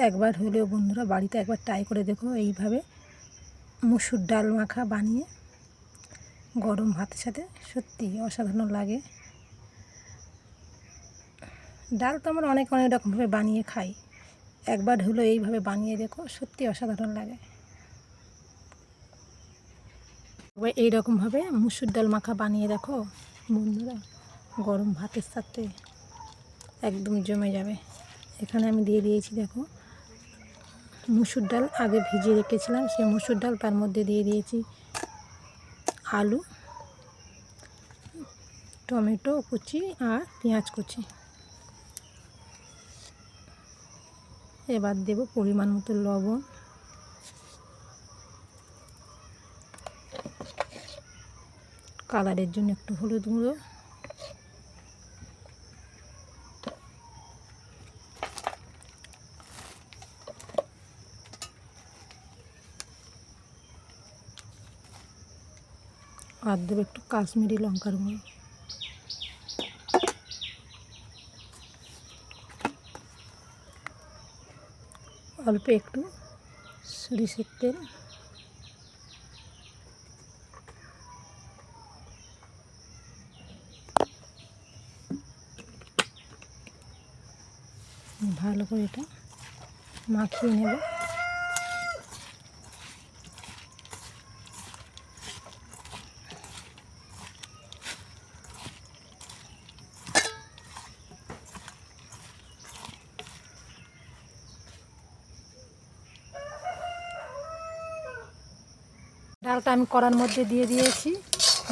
একবার হলেও বন্ধুরা বাড়িতে একবার ট্রাই করে দেখো এইভাবে মুসুর ডাল মাখা বানিয়ে গরম ভাতের সাথে, সত্যি অসাধারণ লাগে। ডাল তো আমরা অনেক অনেক রকমভাবে বানিয়ে খাই, একবার হলো এইভাবে বানিয়ে দেখো, সত্যি অসাধারণ লাগে। এইরকমভাবে মুসুর ডাল মাখা বানিয়ে দেখো বন্ধুরা, গরম ভাতের সাথে একদম জমে যাবে। এখানে আমি দিয়ে দিয়েছি দেখো মুসুর ডাল, আগে ভিজিয়ে রেখেছিলাম সেই মুসুর ডাল, তার মধ্যে দিয়ে দিয়েছি আলু, টমেটো কুচি আর পেঁয়াজ কুচি। এবার দেব পরিমাণ মতো লবণ, কালারের জন্য একটু হলুদ গুঁড়ো, আর দেবো একটু কাশ্মীরি লঙ্কার গুঁড়ো। অল্প একটু সরিষার তেল, ভালো করে এটা মাখিয়ে নেব। ডালটা আমি কড়ার মধ্যে দিয়ে দিয়েছি,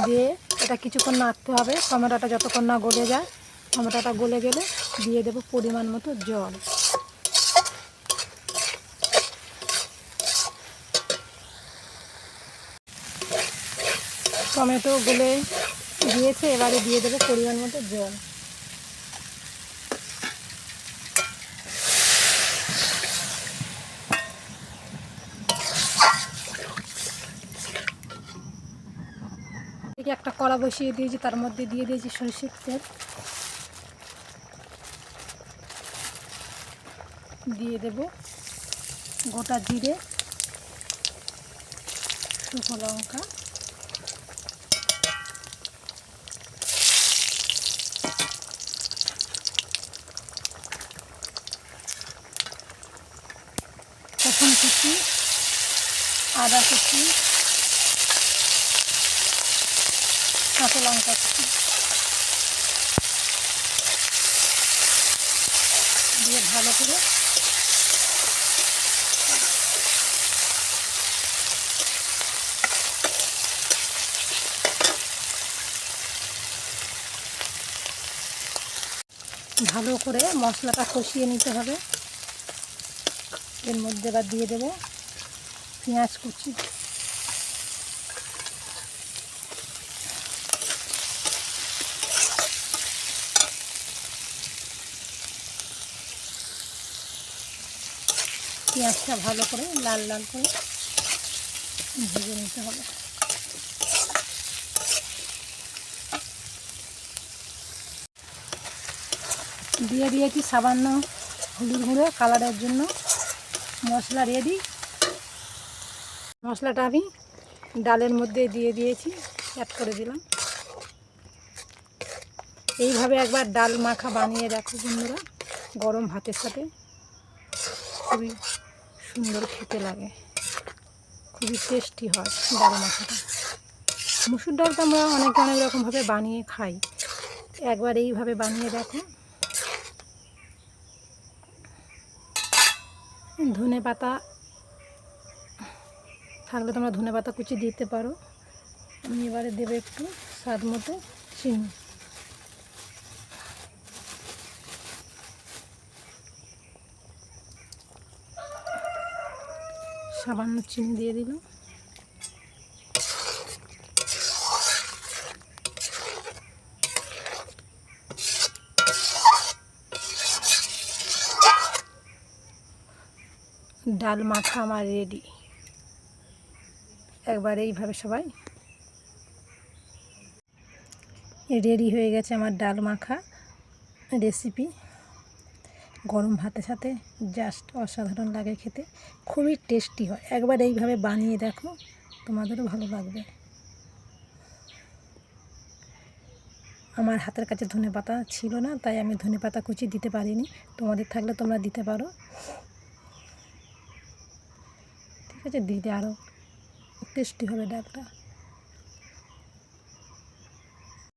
দিয়ে এটা কিছুক্ষণ নাড়তে হবে, টমেটোটা যতক্ষণ না গলে যায়। টমেটোটা গলে গেলে দিয়ে দেবো পরিমাণ মতো জল। টমেটো গলে দিয়েছে, এবারে দিয়ে দেবো পরিমাণ মতো জল। একটা কড়া বসিয়ে দিয়েছি, তার মধ্যে দিয়ে দিয়েছি সরষের তেল, দিয়ে দেব গোটা জিরে, শুকনো লঙ্কা, রসুন কুচি, আদা কুচি, কাঁচা লঙ্কা কুচি দিয়ে ভালো করে মশলাটা কষিয়ে নিতে হবে। এর মধ্যে এবার দিয়ে দেব পেঁয়াজ কুচি, পেঁয়াজটা ভালো করে লাল লাল করে ভেজে নিতে হবে। দিয়ে দিয়েছি সামান্য হলুদ গুঁড়ো কালারের জন্য। মশলা রেডি। মশলাটা আমি ডালের মধ্যে দিয়ে দিয়েছি, অ্যাড করে দিলাম। এইভাবে একবার ডাল মাখা বানিয়ে দেখো বন্ধুরা, গরম ভাতের সাথে খুবই সুন্দর খেতে লাগে, খুবই টেস্টি হয় ডাল মাখাটা। মুসুর ডাল তো আমরা অনেক অনেক রকমভাবে বানিয়ে খাই, একবার এইভাবে বানিয়ে দেখো। ধনে পাতা থাকলে তোমরা ধনে পাতা কুচি দিতে পারো। আমি এবারে দেবো একটু স্বাদ মতো চিনি, সামান্য চিনি দিয়ে দিলাম। ডাল মাখা আমার রেডি। একবার এইভাবে সবাই, রেডি হয়ে গেছে আমার ডাল মাখা রেসিপি। গরম ভাতের সাথে জাস্ট অসাধারণ লাগে খেতে, খুবই টেস্টি হয়। একবার এইভাবে বানিয়ে দেখো, তোমাদেরও ভালো লাগবে। আমার হাতের কাছে ধনেপাতা ছিল না, তাই আমি ধনেপাতা কুচি দিতে পারিনি। তোমাদের থাকলে তোমরা দিতে পারো, ঠিক আছে? দিলে আরও টেস্টি হবে ডালটা।